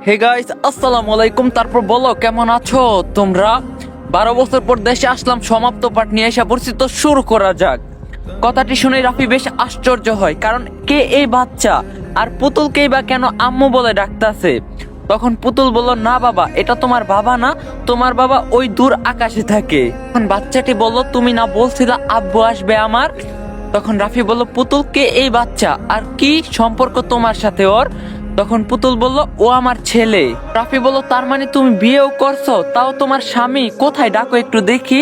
Hey guys, আসসালামু আলাইকুম। তারপর বলো কেমন আছো তোমরা? 12 বছর পর দেশে আসলাম, সমাপ্ত পাঠ নিয়ে এসে পড়ছি, তো শুরু করা যাক। কথাটি শুনে রাফি বেশ আশ্চর্য হয়, কারণ কে এই বাচ্চা আর পুতুলকেই বা কেন আম্মু বলে ডাকতেছে। তখন পুতুল বলল, না বাবা, এটা তোমার বাবা না, তোমার বাবা ওই দূর আকাশে থাকে। তখন বাচ্চাটি বলল, তুমি না বলছিলা আব্বু আসবে আমার? তখন রাফি বলল, পুতুল কে এই বাচ্চা আর কি সম্পর্ক তোমার সাথে ওর? তখন পুতুল বলল, ও আমার ছেলে। রাফি বলল, তার মানে তুমি বিয়েও করছো, তাও তোমার স্বামী কোথায়, ডাকো একটু দেখি।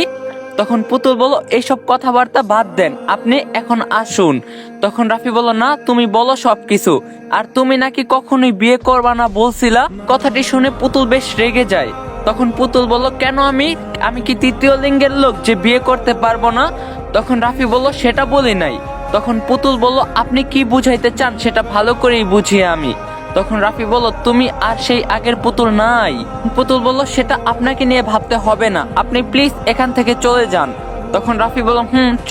তখন পুতুল বলল, এইসব কথাবার্তা বাদ দেন, আপনি এখন আসুন। তখন রাফি বলল, না তুমি বলো সবকিছু, আর তুমি নাকি কখনোই বিয়ে করবা না বলছিলা। কথাটি শুনে পুতুল বেশ রেগে যায়। তখন পুতুল বলল, কেন আমি আমি কি তৃতীয় লিঙ্গের লোক যে বিয়ে করতে পারবো না? তখন রাফি বলল, সেটা বলি নাই। তখন পুতুল বলল, আপনি কি বুঝাইতে চান সেটা ভালো করেই বুঝি আমি। তখন রাফি বলল, তুমি আর সেই আগের পুতুল নাই। পুতুল বলল, সেটা আপনাকে নিয়ে ভাবতে হবে না, আপনি প্লিজ এখান থেকে চলে যান। তখন রাফি বলল,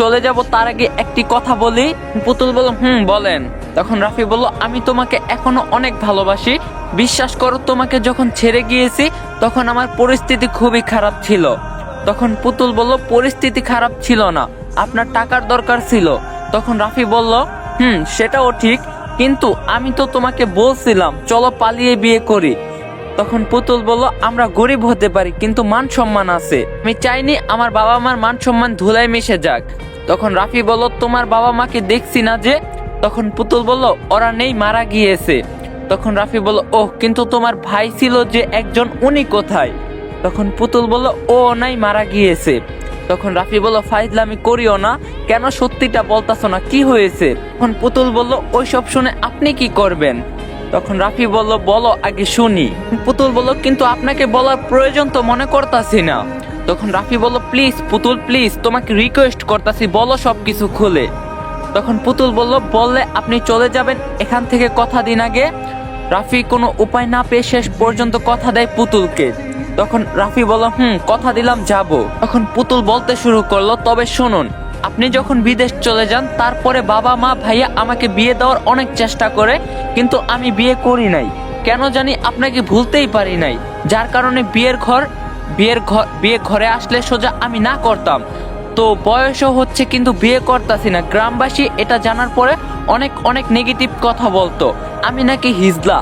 চলে যাব, তার আগে একটি কথা বলি। পুতুল বলল, বলেন। তখন রাফি বলল, আমি তোমাকে এখনো অনেক ভালোবাসি, বিশ্বাস করো, তোমাকে যখন ছেড়ে গিয়েছি তখন আমার পরিস্থিতি খুবই খারাপ ছিল। তখন পুতুল বলল, পরিস্থিতি খারাপ ছিল না, আপনার টাকার দরকার ছিল। তখন রাফি বলল, সেটাও ঠিক, কিন্তু আমি তো তোমাকে বলছিলাম চলো পালিয়ে বিয়ে করি। তখন পুতুল বলল, আমরা গরিব হতে পারি কিন্তু মান সম্মান আছে, আমি চাইনি আমার বাবা মার মান সম্মান ধুলায় মিশে যাক। তখন রাফি বলল, তোমার বাবা মাকে দেখছি না যে? তখন পুতুল বলল, ওরা নেই, মারা গিয়েছে। তখন রাফি বলল, ওহ, কিন্তু তোমার ভাই ছিল যে একজন, উনি কোথায়? তখন পুতুল বলল, ও নাই, মারা গিয়েছে। তখন রাফি বলল, ফাইজলামি করিও না, কেন সত্যিটা বলতাছো না, কি হয়েছে? তখন পুতুল বলল, ওইসব শুনে আপনি কি করবেন? তখন রাফি বলল, বলো আগে শুনি। পুতুল বলল, কিন্তু আপনাকে বলার প্রয়োজন তো মনে করতাছি না। তখন রাফি বলল, প্লিজ পুতুল, প্লিজ তোমাকে রিকোয়েস্ট করতাছি, বলো সবকিছু খুলে। তখন পুতুল বলল, বললে আপনি চলে যাবেন এখান থেকে, কথা দিন আগে। রাফি কোনো উপায় না পেয়ে শেষ পর্যন্ত কথা দেয় পুতুলকে। তখন রাফি বলল, কথা দিলাম, যাব। তখন পুতুল বলতে শুরু করলো, তবে শুনুন, আপনি যখন বিদেশ চলে যান তারপরে বাবা মা ভাইয়া আমাকে বিয়ে দেওয়ার অনেক চেষ্টা করে, কিন্তু আমি বিয়ে করি নাই, কেন জানি আপনাকে ভুলতেই পারি নাই, যার কারণে বিয়ে ঘরে আসলে সোজা আমি না করতাম। তো বয়সও হচ্ছে কিন্তু বিয়ে করতাছি না, গ্রামবাসী এটা জানার পরে অনেক অনেক নেগেটিভ কথা বলতো, আমি নাকি হিজলা,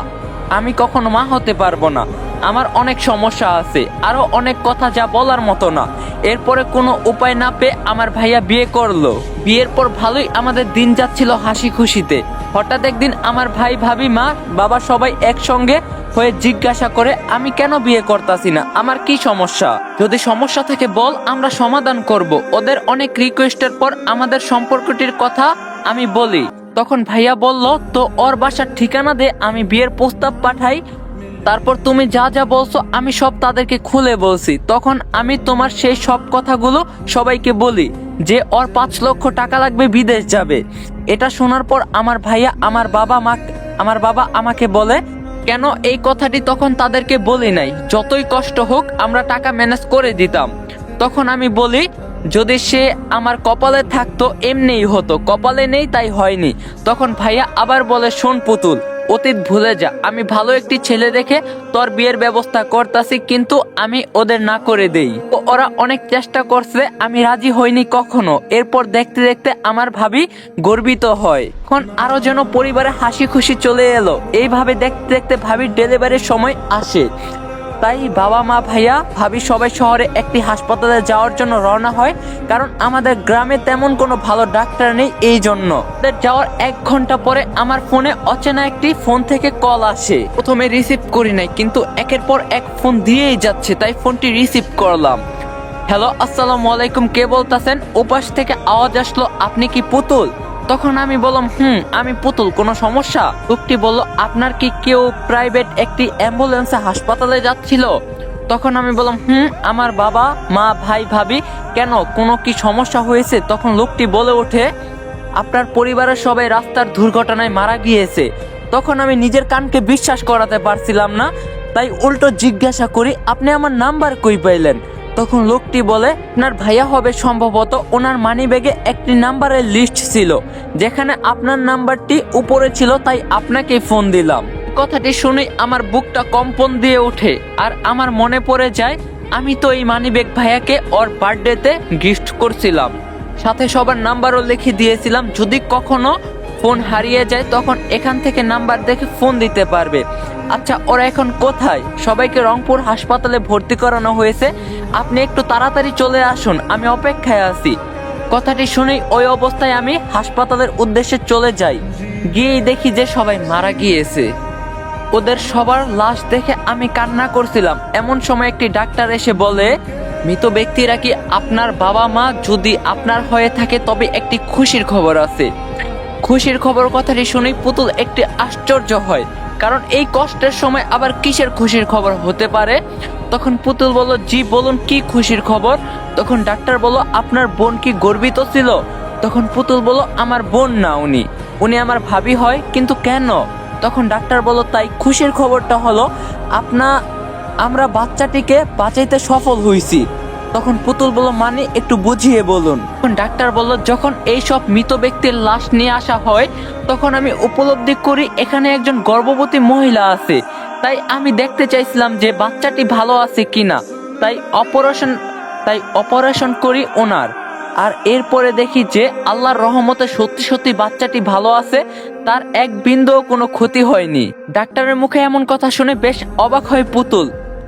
আমি কখনো মা হতে পারবো না, আমার অনেক সমস্যা আছে, আরো অনেক কথা যা বলার মতো না। এরপরে কোনো উপায় না পেয়ে আমার ভাইয়া বিয়ে করলো। বিয়ের পর ভালোই আমাদের দিন যাচ্ছিল হাসি খুশিতে। হঠাৎ একদিন আমার ভাই, ভাবি, মা, বাবা সবাই একসঙ্গে হয়ে জিজ্ঞাসা করে, আমি কেন বিয়ে করতাছি না, আমার কি সমস্যা? যদি সমস্যা থেকে বল, আমরা সমাধান করব। ওদের অনেক রিকোয়েস্টের পর আমাদের সম্পর্কটির কথা আমি বলি। তখন ভাইয়া বলল, তো ওর বাসার ঠিকানা দে, আমি বিয়ের প্রস্তাব পাঠাই, তারপর তুমি যা যা বলছো আমি সব তাদেরকে খুলে বলছি। তখন আমি তোমার সেই সব কথাগুলো সবাইকে বলি যে ওর 5 লক্ষ টাকা লাগবে, বিদেশ যাবে। এটা শোনার পর আমার ভাইয়া, আমার বাবা আমাকে বলে, কেন এই কথাটি তখন তাদেরকে বলি নাই, যতই কষ্ট হোক আমরা টাকা ম্যানেজ করে দিতাম। তখন আমি বলি, যদি সে আমার কপালে থাকতো এমনিই হতো, কপালে নেই তাই হয়নি। তখন ভাইয়া আবার বলে, শোন পুতুল, অতীত ভুলে যা, আমি ভালো একটি ছেলে দেখে তোর বিয়ের ব্যবস্থা করতাছি, কিন্তু আমি ওদের না করে দেই। ওরা অনেক চেষ্টা করছে, আমি রাজি হইনি কখনো। এরপর দেখতে দেখতে আমার ভাবি গর্বিত হয়, এখন আরো যেন পরিবারে হাসি খুশি চলে এলো। এইভাবে দেখতে দেখতে ভাবির ডেলিভারির সময় আসে, তাই বাবা মা ভাইয়া ভাবি সবাই শহরে একটি হাসপাতালে যাওয়ার জন্য রওনা হয়, কারণ আমাদের গ্রামে তেমন কোনো ভালো ডাক্তার নেই। এই জন্য যাওয়ার 1 ঘন্টা পরে আমার ফোনে অচেনা একটি ফোন থেকে কল আসে। প্রথমে রিসিভ করি নাই, কিন্তু একের পর এক ফোন দিয়েই যাচ্ছে, তাই ফোনটি রিসিভ করলাম। হ্যালো, আসসালামু আলাইকুম, কে বলতেছেন? ওপাশ থেকে আওয়াজ আসলো, আপনি কি পুতুল? তখন আমি বললাম, আমি পুতুল, কোনো সমস্যা? লোকটি বলল, আপনার কি কেউ প্রাইভেট একটি অ্যাম্বুলেন্সে হাসপাতালে যাচ্ছিল? তখন আমি বললাম, আমার বাবা মা ভাই ভাবি। কেন, কোনো কি সমস্যা হয়েছে? তখন লোকটি বলে ওঠে, আপনার পরিবারের সবাই রাস্তার দুর্ঘটনায় মারা গিয়েছে। তখন আমি নিজের কানকে বিশ্বাস করাতে পারছিলাম না, তাই উল্টো জিজ্ঞাসা করি, আপনি আমার নাম্বার কই পাইলেন? তখন লোকটি বলে, আপনার ভাইয়া হবে সম্ভবত, ওনার মানিব্যাগে একটি নাম্বারের লিস্ট ছিল, যেখানে আপনার নাম্বারটি উপরে ছিল, তাই আপনাকে ফোন দিলাম। কথাটি শুনে আমার বুকটা কম্পন দিয়ে ওঠে আর আমার মনে পড়ে যায় আমি তো এই মানিব্যাগ ভাইয়াকে ওর বার্থডেতে গিফট করছিলাম, সাথে সবার নাম্বারও লিখে দিয়েছিলাম যদি কখনো ফোন হারিয়ে যায় তখন এখান থেকে নাম্বার দেখে ফোন দিতে পারবে। আচ্ছা ওরা এখন কোথায়? সবাইকে রংপুর হাসপাতালে ভর্তি করানো হয়েছে, আপনি একটু তাড়াতাড়ি চলে আসুন, আমি অপেক্ষায় আছি। কথাটি শুনেই ওই অবস্থায় আমি হাসপাতালের উদ্দেশ্যে চলে যাই। গিয়েই দেখি যে সবাই মারা গিয়েছে। ওদের সবার লাশ দেখে আমি কান্না করছিলাম। এমন সময় একটি ডাক্তার এসে বলে, মৃত ব্যক্তিরা কি আপনার বাবা মা? যদি আপনার হয়ে থাকে তবে একটি খুশির খবর আছে। খুশির খবর কথাটি শুনেই পুতুল একটি আশ্চর্য হয়, কারণ এই কষ্টের সময় আবার কিসের খুশির খবর হতে পারে। তখন পুতুল বলল, জি বলুন কি খুশির খবর? তখন ডাক্তার বলল, আপনার বোন কি গর্বিত ছিল? তখন পুতুল বলল, আমার বোন না, উনি আমার ভাবি হয়। কিন্তু কেন? তখন ডাক্তার বলল, তাই খুশির খবরটা হলো আমরা বাচ্চাটিকে বাঁচাইতে সফল হয়েছি। তখন পুতুল বলল, মানে একটু বুঝিয়ে বলুন। তখন ডাক্তার বলল, যখন এইসব মৃত ব্যক্তির লাশ নিয়ে আসা হয় তখন আমি উপলব্ধি করি এখানে একজন গর্ভবতী মহিলা আছে। তাই আমি দেখতে চাইছিলাম যে বাচ্চাটি ভালো আছে কিনা, তাই অপারেশন করি ওনার। আর এরপরে দেখি যে আল্লাহর রহমতে সত্যি সত্যি বাচ্চাটি ভালো আছে, তার এক বিন্দুও কোনো ক্ষতি হয়নি। ডাক্তারের মুখে এমন কথা শুনে বেশ অবাক হয় পুতুল।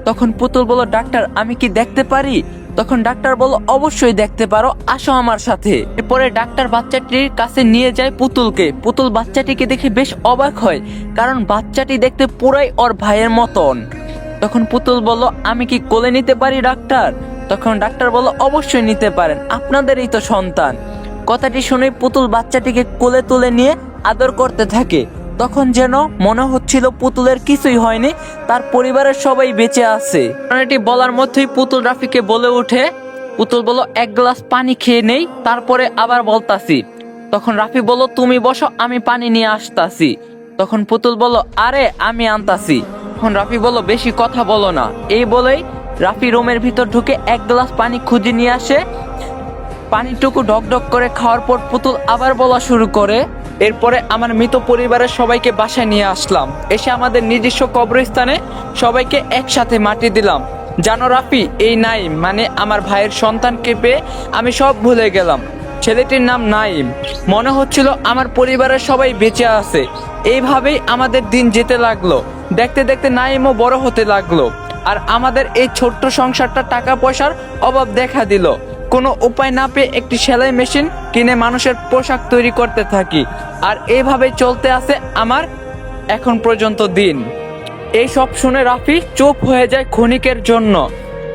তখন পুতুল বলল, ডাক্তার আমি কি দেখতে পারি? তখন ডাক্তার বলল, অবশ্যই দেখতে পারো, আসো আমার সাথে। এরপরে ডাক্তার বাচ্চাটির কাছে নিয়ে যায় পুতুলকে। পুতুল বাচ্চাটিকে দেখে বেশ অবাক হয়, কারণ বাচ্চাটি দেখতে পুরাই ওর ভাইয়ের মতন। তখন পুতুল বলল, আমি কি কোলে নিতে পারি ডাক্তার? তখন ডাক্তার বলল, অবশ্যই নিতে পারেন, আপনাদেরই তো সন্তান। কথাটি শুনে পুতুল বাচ্চাটিকে কোলে তুলে নিয়ে আদর করতে থাকে। তখন যেন মনে হচ্ছিল পুতুলের কিছুই হয়নি, তার পরিবারের সবাই বেঁচে আছে। এটি বলার মধ্যেই পুতুল রাফিকে বলে ওঠে, পুতুল বলল, এক গ্লাস পানি খেয়ে নেই, তারপরে আবার বলতাছি। তখন রাফি বলল, তুমি বসো, আমি পানি নিয়ে আসতাছি। তখন পুতুল বলল, আরে আমি আনতাছি। তখন রাফি বলল, বেশি কথা বলো না। এই বলেই রাফি রুমের ভিতর ঢুকে এক গ্লাস পানি খুঁজে নিয়ে আসে। পানিটুকু ঢকঢক করে খাওয়ার পর পুতুল আবার বলা শুরু করে, এরপরে আমার মৃত পরিবারের সবাইকে বাসায় নিয়ে আসলাম, এসে আমাদের নিজস্ব কবরস্থানে সবাইকে একসাথে মাটি দিলাম। জানো রাফি, এই নাইম মানে আমার ভাইয়ের সন্তানকে পেয়ে আমি সব ভুলে গেলাম। ছেলেটির নাম নাইম। মনে হচ্ছিল আমার পরিবারের সবাই বেঁচে আছে। এইভাবেই আমাদের দিন যেতে লাগলো। দেখতে দেখতে নাইমও বড় হতে লাগলো, আর আমাদের এই ছোট্ট সংসারটা টাকা পয়সার অভাব দেখা দিল। কোনো উপায় না পেয়ে একটি সেলাই মেশিন কিনে মানুষের পোশাক তৈরি করতে থাকি, আর এইভাবে চলতে আছে আমার এখন পর্যন্ত দিন। এই সব শুনে রাফি চুপ হয়ে যায় ক্ষণিকের জন্য।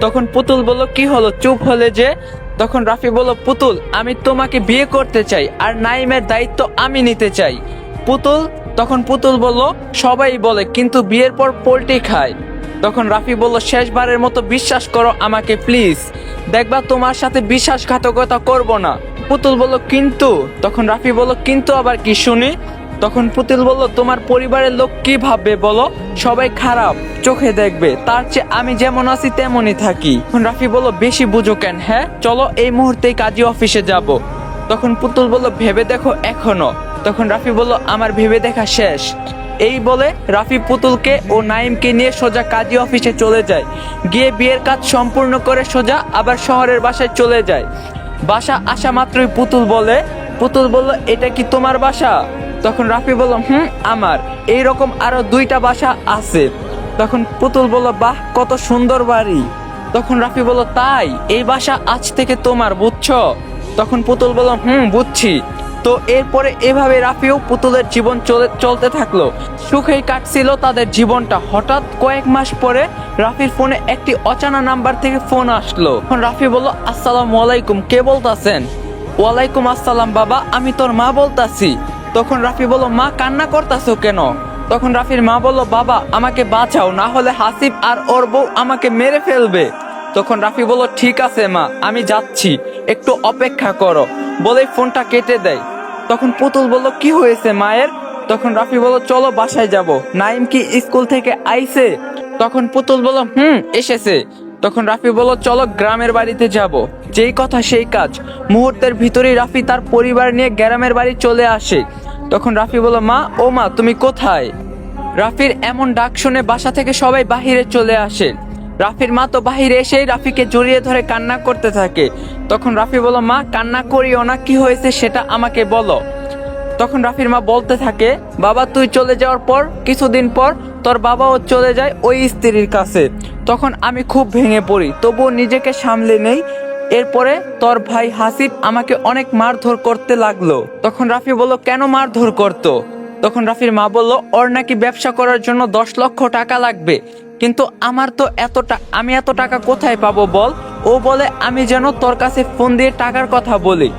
তখন পুতুল বলল, কি হলো চুপ হলে যে? তখন রাফি বলল, পুতুল আমি তোমাকে বিয়ে করতে চাই, আর নাইমের দায়িত্ব আমি নিতে চাই। তখন পুতুল বলল, সবাই বলে কিন্তু বিয়ের পর পোল্ট্রি খায়। তখন রাফি বলল, শেষবারের মতো বিশ্বাস করো আমাকে প্লিজ, দেখবা তোমার সাথে বিশ্বাসঘাতকতা করব না। পুতুল বলল, কিন্তু? তখন রাফি বলল, কিন্তু আবার কি শুনি? তখন পুতুল বলল, তোমার পরিবারের লোক কি ভাববে বলো? সবাই খারাপ চোখে দেখবে, তার চেয়ে আমি যেমন আছি তেমনই থাকি। তখন রাফি বলল, বেশি বুঝো কেন? হ্যাঁ চলো এই মুহূর্তেই কাজী অফিসে যাব। তখন পুতুল বলল, ভেবে দেখো এখনো। তখন রাফি বলল, আমার ভেবে দেখা শেষ। এই বলে রাফি পুতুলকে ও নাইমকে নিয়ে সোজা কাজী অফিসে চলে যায়। গিয়ে বিয়ের কাজ সম্পূর্ণ করে সোজা আবার শহরের বাসায় চলে যায়। বাসা আসা মাত্রই পুতুল বলল, এটা কি তোমার বাসা? তখন রাফি বলল, আমার। এইরকম আরো 2টা বাসা আছে। তখন পুতুল বলল, বাহ কত সুন্দর বাড়ি। তখন রাফি বলল, তাই? এই বাসা আজ থেকে তোমার, বুঝছো? তখন পুতুল বলল, বুঝছি। তো এরপরে এভাবে রাফিও পুতুলের জীবন চলতে থাকলো। সুখেই কাটছিল তাদের জীবনটা। হঠাৎ কয়েক মাস পরে রাফির ফোনে একটি অজানা নাম্বার থেকে ফোন আসলো। তখন রাফি বলল, আসসালামু আলাইকুম, কে বলতাছেন? ওয়ালাইকুম আসসালাম বাবা, আমি তোর মা বলতাছি। তখন রাফি বলল, মা কান্না করতাছো কেন? তখন রাফির মা বলল, বাবা আমাকে বাঁচাও, না হলে হাসিব আর ওর বউ আমাকে মেরে ফেলবে। তখন রাফি বলল, ঠিক আছে মা, আমি যাচ্ছি, একটু অপেক্ষা করো, বলে ফোনটা কেটে দেয়। তখন পুতুল বলল, কি হয়েছে মায়ের? তখন রাফি বলল, চলো বাসায় যাব। নাইম কি স্কুল থেকে আইছে? তখন পুতুল বলল, এসেছে। তখন রাফি বলল, চলো গ্রামের বাড়িতে যাব। যেই কথা সেই কাজ, মুহূর্তের ভিতরেই রাফি তার পরিবার নিয়ে গ্রামের বাড়ি চলে আসে। তখন রাফি বলল, মা, ও মা তুমি কোথায়? রাফির এমন ডাক শুনে বাসা থেকে সবাই বাহিরে চলে আসে। রাফির মা তো বাহিরে এসেই রাফিকে জড়িয়ে ধরে কান্না করতে থাকে। তখন রাফি বলল, মা কান্না করিও না, কি হয়েছে সেটা আমাকে বলো। তখন রাফির মা বলতে থাকে, বাবা তুই চলে যাওয়ার পর কিছুদিন পর তোর বাবাও চলে যায় ওই স্ত্রীর কাছে। তখন আমি খুব ভেঙে পড়ি, তবুও নিজেকে সামলে নেই। এরপরে তোর ভাই হাসিব আমাকে অনেক মারধর করতে লাগলো। তখন রাফি বলল, কেন মারধর করতো? তখন রাফির মা বলল, ওর নাকি ব্যবসা করার জন্য 10 লক্ষ টাকা লাগবে, কিন্তু আমার তো আমি এত টাকা কোথায় পাবো বল। ও বলে আমি যেন তোর কাছে ফোন দিয়ে টাকার কথা বলি।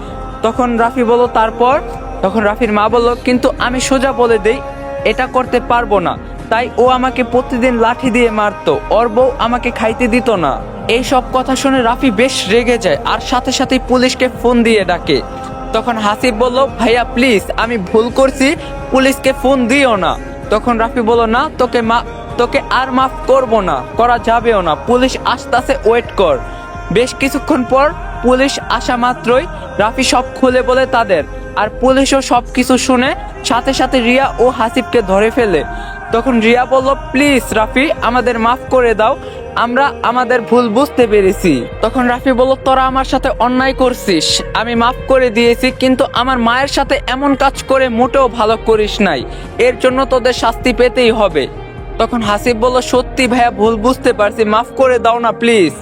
তখন রাফি বলল, তারপর? তখন রাফির মা বলল, কিন্তু আমি সোজা বলে দেই এটা করতে পারবো না, তাই ও আমাকে প্রতিদিন লাঠি দিয়ে মারতো, ওর বউ আমাকে খাইতে দিত না। এই সব কথা শুনে রাফি বেশ রেগে যায় আর সাথে সাথেই পুলিশকে ফোন দিয়ে ডাকে। তখন হাসিব বলল, ভাইয়া প্লিজ আমি ভুল করছি, পুলিশকে ফোন দিও না। তখন রাফি বলল, না তোকে আর মাফ করবো না, করা যাবেও না, পুলিশ আসতেছে, ওয়েট কর। বেশ কিছুক্ষণ পর পুলিশ আসা মাত্রই রাফি সব খুলে বলে তাদের, আর পুলিশও সব কিছু শুনে সাথে সাথে রিয়া ও হাসিবকে ধরে ফেলে। তখন রিয়া বলল, প্লিজ রাফি আমাদের মাফ করে দাও, আমরা আমাদের ভুল বুঝতে পেরেছি। তখন রাফি বলল, তোরা আমার সাথে অন্যায় করছিস, আমি মাফ করে দিয়েছি, কিন্তু আমার মায়ের সাথে এমন কাজ করে মোটেও ভালো করিস নাই, এর জন্য তোদের শাস্তি পেতেই হবে। তখন হাসিব বলল, সত্যি ভাইয়া ভুল বুঝতে পারছি, মাফ করে দাও না প্লিজ।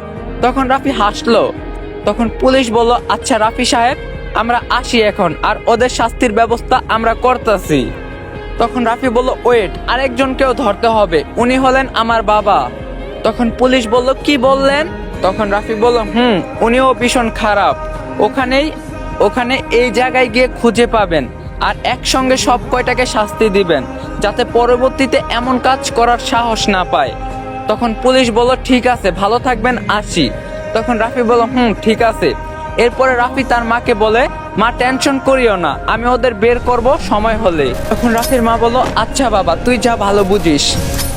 তখন রাফি হাসলো। তখন পুলিশ বলল, আচ্ছা রাফি সাহেব আমরা আসি এখন, আর ওদের শাস্তির ব্যবস্থা আমরা করতেছি। তখন রাফি বলল, ওয়েট, আরেকজনকেও ধরতে হবে, উনি হলেন আমার বাবা। তখন পুলিশ বলল, কি বললেন? তখন রাফি বলল, উনিও ভীষণ খারাপ, ওখানে এই জায়গায় গিয়ে খুঁজে পাবেন, আর একসঙ্গে সব কয়টাকে শাস্তি দিবেন, যাতে পরবর্তীতে এমন কাজ করার সাহস না পায়। তখন পুলিশ বলল, ঠিক আছে, ভালো থাকবেন, আসি। তখন রাফি বলল, ঠিক আছে। এরপরে রাফি তার মাকে বলে, মা টেনশন করিও না, আমি ওদের বের করব সময় হলে। তখন রাফির মা বলল, আচ্ছা বাবা তুই যা ভালো বুঝিস।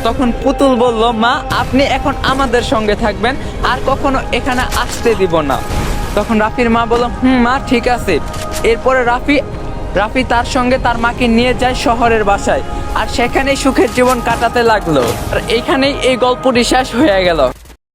তখন পুতুল বলল, মা আপনি এখন আমাদের সঙ্গে থাকবেন, আর কখনো এখানে আসতে দিব না। তখন রাফির মা বলল, মা ঠিক আছে। এরপরে রাফি তার সঙ্গে তার মাকে নিয়ে যায় শহরের বাসায়, আর সেখানেই সুখের জীবন কাটাতে লাগলো। আর এখানেই এই গল্পটি শেষ হয়ে গেল।